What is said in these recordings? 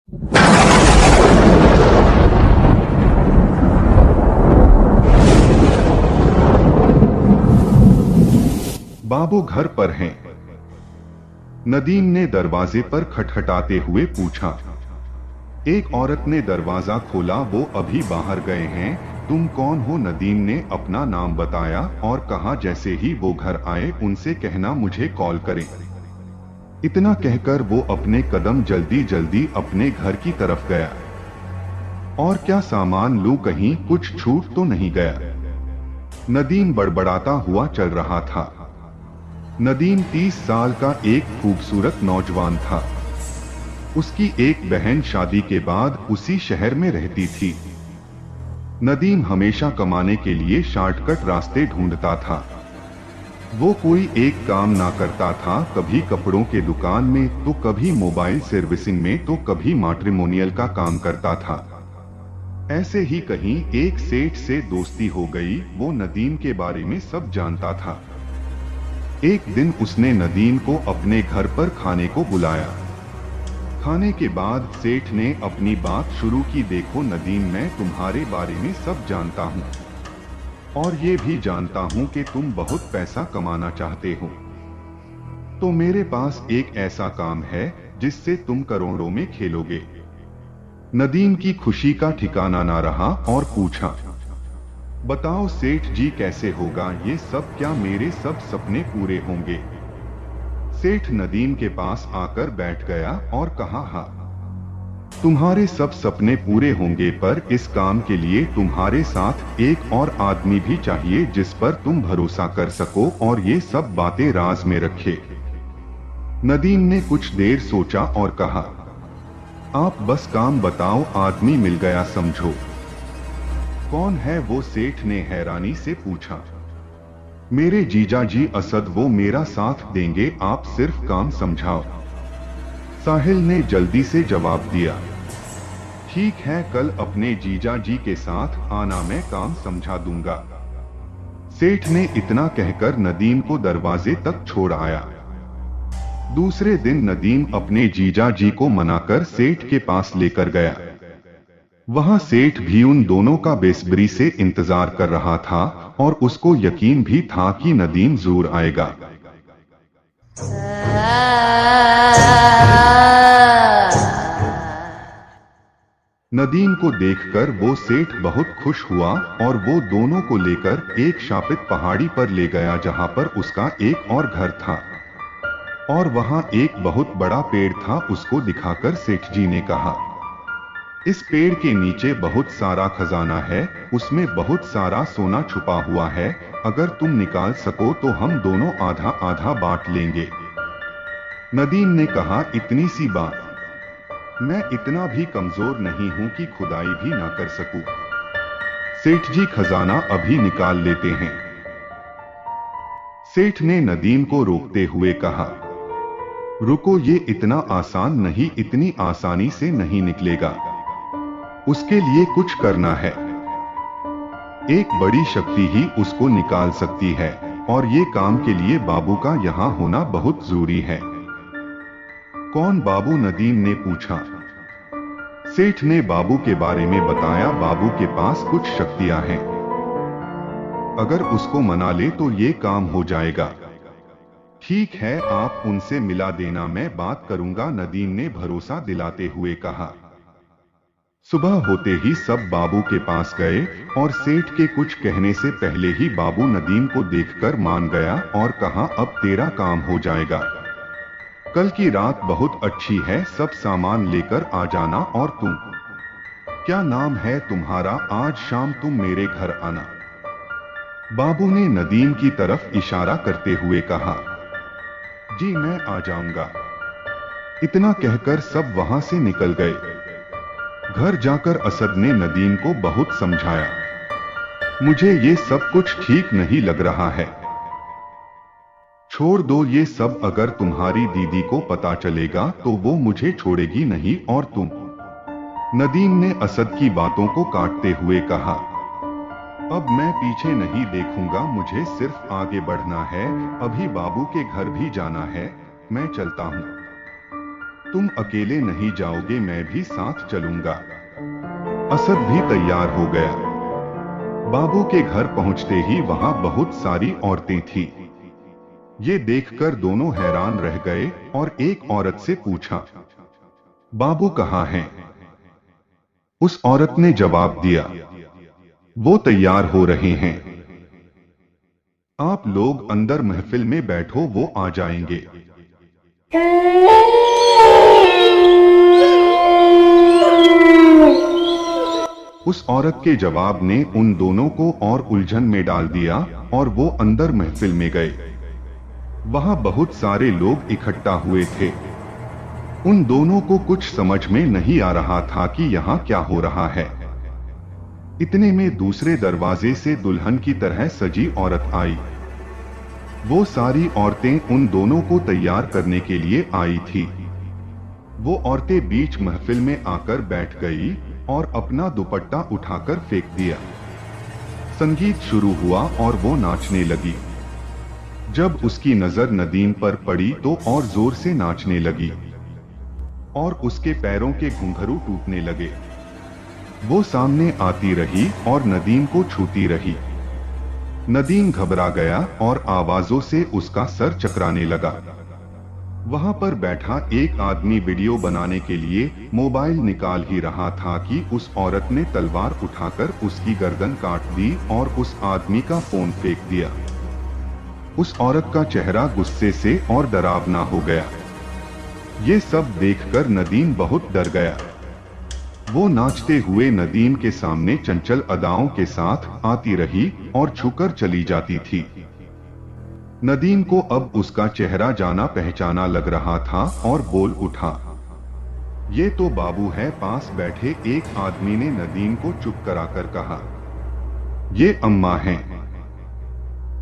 बाबू घर पर हैं। नदीम ने दरवाजे पर खटखटाते हुए पूछा। एक औरत ने दरवाजा खोला। वो अभी बाहर गए हैं। तुम कौन हो? नदीम ने अपना नाम बताया और कहा जैसे ही वो घर आए उनसे कहना मुझे कॉल करें। इतना कहकर वो अपने कदम जल्दी जल्दी अपने घर की तरफ गया। और क्या सामान लूं, कहीं कुछ छूट तो नहीं गया? नदीम बड़बड़ाता हुआ चल रहा था। नदीम 30 साल का एक खूबसूरत नौजवान था। उसकी एक बहन शादी के बाद उसी शहर में रहती थी। नदीम हमेशा कमाने के लिए शॉर्टकट रास्ते ढूंढता था। वो कोई एक काम ना करता था, कभी कपड़ों के दुकान में तो कभी मोबाइल सर्विसिंग में तो कभी मैट्रिमोनियल का काम करता था। ऐसे ही कहीं एक सेठ से दोस्ती हो गई। वो नदीम के बारे में सब जानता था। एक दिन उसने नदीम को अपने घर पर खाने को बुलाया। खाने के बाद सेठ ने अपनी बात शुरू की। देखो नदीम, मैं तुम्हारे बारे में सब जानता हूँ और ये भी जानता हूँ कि तुम बहुत पैसा कमाना चाहते हो। तो मेरे पास एक ऐसा काम है जिससे तुम करोड़ों में खेलोगे। नदीम की खुशी का ठिकाना ना रहा और पूछा, बताओ सेठ जी कैसे होगा ये सब? क्या मेरे सब सपने पूरे होंगे? सेठ नदीम के पास आकर बैठ गया और कहा, हाँ, तुम्हारे सब सपने पूरे होंगे, पर इस काम के लिए तुम्हारे साथ एक और आदमी भी चाहिए जिस पर तुम भरोसा कर सको और ये सब बातें राज में रखे। नदीम ने कुछ देर सोचा और कहा, आप बस काम बताओ, आदमी मिल गया समझो। कौन है वो? सेठ ने हैरानी से पूछा। मेरे जीजा जी असद, वो मेरा साथ देंगे, आप सिर्फ काम समझाओ। साहिल ने जल्दी से जवाब दिया। ठीक है, कल अपने जीजा जी के साथ आना, मैं काम समझा दूंगा। सेठ ने इतना कहकर नदीम को दरवाजे तक छोड़ आया। दूसरे दिन नदीम अपने जीजा जी को मनाकर सेठ के पास लेकर गया। वहां सेठ भी उन दोनों का बेसब्री से इंतजार कर रहा था और उसको यकीन भी था कि नदीम जरूर आएगा। नदीम को देखकर वो सेठ बहुत खुश हुआ और वो दोनों को लेकर एक शापित पहाड़ी पर ले गया जहां पर उसका एक और घर था और वहां एक बहुत बड़ा पेड़ था। उसको दिखाकर सेठ जी ने कहा, इस पेड़ के नीचे बहुत सारा खजाना है, उसमें बहुत सारा सोना छुपा हुआ है। अगर तुम निकाल सको तो हम दोनों आधा आधा बांट लेंगे। नदीम ने कहा, इतनी सी बात? मैं इतना भी कमजोर नहीं हूं कि खुदाई भी ना कर सकूं। सेठ जी खजाना अभी निकाल लेते हैं। सेठ ने नदीम को रोकते हुए कहा, रुको, ये इतना आसान नहीं, इतनी आसानी से नहीं निकलेगा। उसके लिए कुछ करना है। एक बड़ी शक्ति ही उसको निकाल सकती है और ये काम के लिए बाबू का यहाँ होना बहुत जरूरी है। कौन बाबू? नदीम ने पूछा। सेठ ने बाबू के बारे में बताया। बाबू के पास कुछ शक्तियां हैं, अगर उसको मना ले तो ये काम हो जाएगा। ठीक है, आप उनसे मिला देना, मैं बात करूंगा, नदीम ने भरोसा दिलाते हुए कहा। सुबह होते ही सब बाबू के पास गए और सेठ के कुछ कहने से पहले ही बाबू नदीम को देखकर मान गया और कहा, अब तेरा काम हो जाएगा। कल की रात बहुत अच्छी है, सब सामान लेकर आ जाना। और तुम, क्या नाम है तुम्हारा? आज शाम तुम मेरे घर आना। बाबू ने नदीम की तरफ इशारा करते हुए कहा। जी, मैं आ जाऊंगा। इतना कहकर सब वहां से निकल गए। घर जाकर असद ने नदीम को बहुत समझाया। मुझे ये सब कुछ ठीक नहीं लग रहा है। छोड़ दो ये सब, अगर तुम्हारी दीदी को पता चलेगा तो वो मुझे छोड़ेगी नहीं। और तुम? नदीम ने असद की बातों को काटते हुए कहा, अब मैं पीछे नहीं देखूंगा, मुझे सिर्फ आगे बढ़ना है। अभी बाबू के घर भी जाना है, मैं चलता हूँ। तुम अकेले नहीं जाओगे, मैं भी साथ चलूंगा। असद भी तैयार हो गया। बाबू के घर पहुंचते ही वहां बहुत सारी औरतें थी। ये देखकर दोनों हैरान रह गए और एक औरत से पूछा, बाबू कहाँ हैं? उस औरत ने जवाब दिया, वो तैयार हो रहे हैं। आप लोग अंदर महफिल में बैठो, वो आ जाएंगे। उस औरत के जवाब ने उन दोनों को और उलझन में डाल दिया और वो अंदर महफिल में गए। वहां बहुत सारे लोग इकट्ठा हुए थे। उन दोनों को कुछ समझ में नहीं आ रहा था कि यहाँ क्या हो रहा है। इतने में दूसरे दरवाजे से दुल्हन की तरह सजी औरत आई। वो सारी औरतें उन दोनों को तैयार करने के लिए आई थी। वो औरतें बीच महफिल में आकर बैठ गई और अपना दुपट्टा उठाकर फेंक दिया। संगीत शुरू हुआ और वो नाचने लगी। जब उसकी नजर नदीम पर पड़ी तो और जोर से नाचने लगी और उसके पैरों के घुंघरू टूटने लगे। वो सामने आती रही और नदीम को छूती रही। नदीम घबरा गया और आवाजों से उसका सर चकराने लगा। वहां पर बैठा एक आदमी वीडियो बनाने के लिए मोबाइल निकाल ही रहा था कि उस औरत ने तलवार उठाकर उसकी गर्दन काट दी और उस आदमी का फोन फेंक दिया। उस औरत का चेहरा गुस्से से और डरावना हो गया। ये सब देखकर नदीम बहुत डर गया। वो नाचते हुए नदीम के सामने चंचल अदाओं के साथ आती रही और छूकर चली जाती थी। नदीम को अब उसका चेहरा जाना पहचाना लग रहा था और बोल उठा, ये तो बाबू है। पास बैठे एक आदमी ने नदीम को चुप कराकर कहा, ये अम्मा हैं।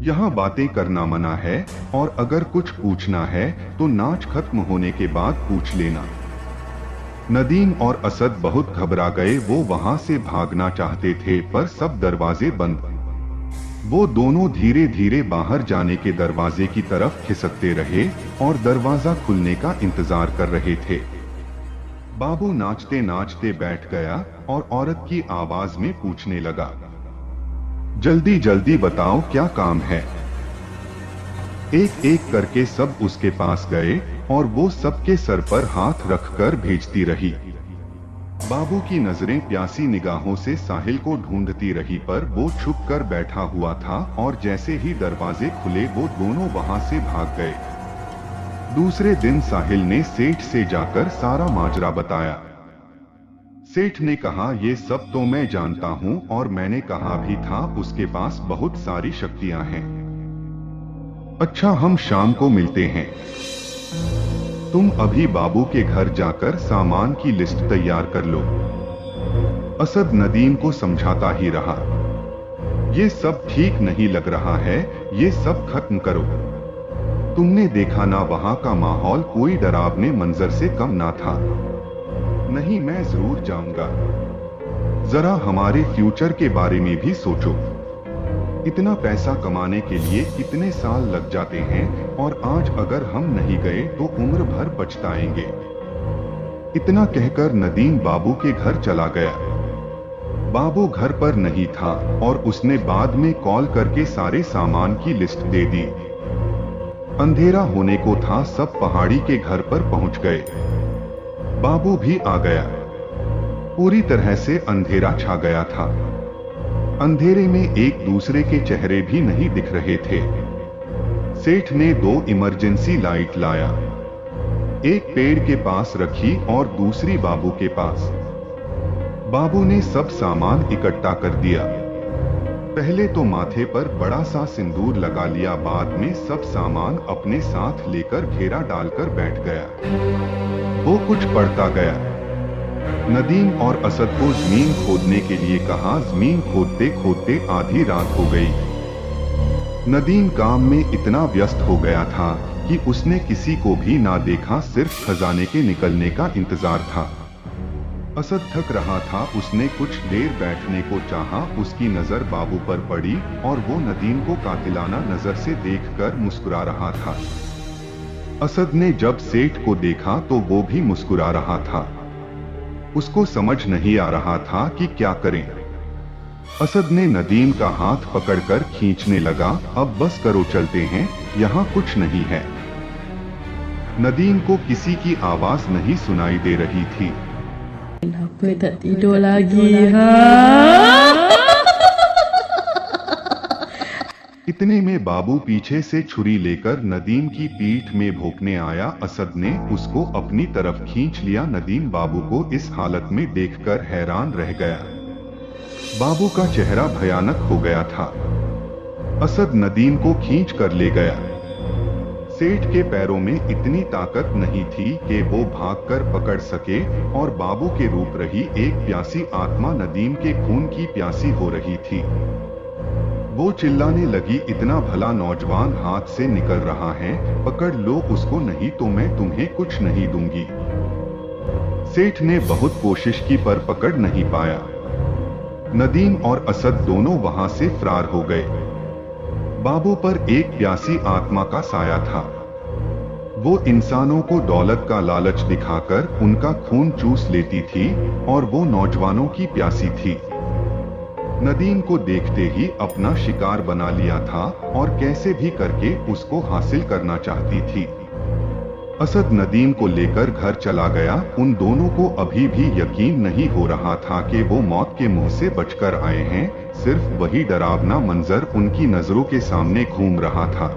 यहाँ बातें करना मना है और अगर कुछ पूछना है तो नाच खत्म होने के बाद पूछ लेना। नदीम और असद बहुत घबरा गए। वो वहां से भागना चाहते थे पर सब दरवाजे बंद। वो दोनों धीरे धीरे बाहर जाने के दरवाजे की तरफ खिसकते रहे और दरवाजा खुलने का इंतजार कर रहे थे। बाबू नाचते नाचते बैठ गया और औरत की आवाज में पूछने लगा, जल्दी जल्दी बताओ क्या काम है। एक एक करके सब उसके पास गए और वो सबके सर पर हाथ रखकर भेजती रही। बाबू की नजरें प्यासी निगाहों से साहिल को ढूंढती रही पर वो छुप कर बैठा हुआ था और जैसे ही दरवाजे खुले वो दोनों वहां से भाग गए। दूसरे दिन साहिल ने सेठ से जाकर सारा माजरा बताया। सेठ ने कहा, ये सब तो मैं जानता हूं और मैंने कहा भी था उसके पास बहुत सारी शक्तियां हैं। अच्छा, हम शाम को मिलते हैं। तुम अभी बाबू के घर जाकर सामान की लिस्ट तैयार कर लो। असद नदीम को समझाता ही रहा, ये सब ठीक नहीं लग रहा है, ये सब खत्म करो। तुमने देखा ना, वहां का माहौल कोई डरावने मंजर से कम ना था। नहीं, मैं जरूर जाऊंगा। जरा हमारे फ्यूचर के बारे में भी सोचो। इतना पैसा कमाने के लिए कितने साल लग जाते हैं और आज अगर हम नहीं गए तो उम्र भर पछताएंगे। इतना कहकर नदीम बाबू के घर चला गया। बाबू घर पर नहीं था और उसने बाद में कॉल करके सारे सामान की लिस्ट दे दी। अंधेरा होने को था, सब पहाड़ी के घर पर पहुंच गए। बाबू भी आ गया। पूरी तरह से अंधेरा छा गया था। अंधेरे में एक दूसरे के चेहरे भी नहीं दिख रहे थे। सेठ ने 2 इमरजेंसी लाइट लाया, एक पेड़ के पास रखी और दूसरी बाबू के पास। बाबू ने सब सामान इकट्ठा कर दिया। पहले तो माथे पर बड़ा सा सिंदूर लगा लिया, बाद में सब सामान अपने साथ लेकर घेरा डालकर बैठ गया। वो कुछ पढ़ता गया। नदीम और असद को जमीन खोदने के लिए कहा। जमीन खोदते खोदते आधी रात हो गई। नदीम काम में इतना व्यस्त हो गया था कि उसने किसी को भी ना देखा, सिर्फ खजाने के निकलने का इंतजार था। असद थक रहा था, उसने कुछ देर बैठने को चाहा। उसकी नजर बाबू पर पड़ी और वो नदीम को कातिलाना नजर से देखकर मुस्कुरा रहा था। असद ने जब सेठ को देखा तो वो भी मुस्कुरा रहा था। उसको समझ नहीं आ रहा था कि क्या करें। असद ने नदीम का हाथ पकड़कर खींचने लगा, अब बस करो, चलते हैं, यहाँ कुछ नहीं है। नदीम को किसी की आवाज नहीं सुनाई दे रही थी। Kenapa tak tidur lagi, ha? इतने में बाबू पीछे से छुरी लेकर नदीम की पीठ में भोंकने आया। असद ने उसको अपनी तरफ खींच लिया। नदीम बाबू को इस हालत में देखकर हैरान रह गया। बाबू का चेहरा भयानक हो गया था। असद नदीम को खींच कर ले गया। सेठ के पैरों में इतनी ताकत नहीं थी कि वो भागकर पकड़ सके, और बाबू के रूप रही एक प्यासी आत्मा नदीम के खून की प्यासी हो रही थी। वो चिल्लाने लगी, इतना भला नौजवान हाथ से निकल रहा है, पकड़ लो उसको, नहीं तो मैं तुम्हें कुछ नहीं दूंगी। सेठ ने बहुत कोशिश की पर पकड़ नहीं पाया। नदीम और असद दोनों वहां से फरार हो गए। बाबू पर एक प्यासी आत्मा का साया था। वो इंसानों को दौलत का लालच दिखाकर उनका खून चूस लेती थी, और वो नौजवानों की प्यासी थी। नदीम को देखते ही अपना शिकार बना लिया था और कैसे भी करके उसको हासिल करना चाहती थी। असद नदीम को लेकर घर चला गया। उन दोनों को अभी भी यकीन नहीं हो रहा था कि वो मौत के मुंह से बचकर आए हैं। सिर्फ वही डरावना मंजर उनकी नजरों के सामने घूम रहा था।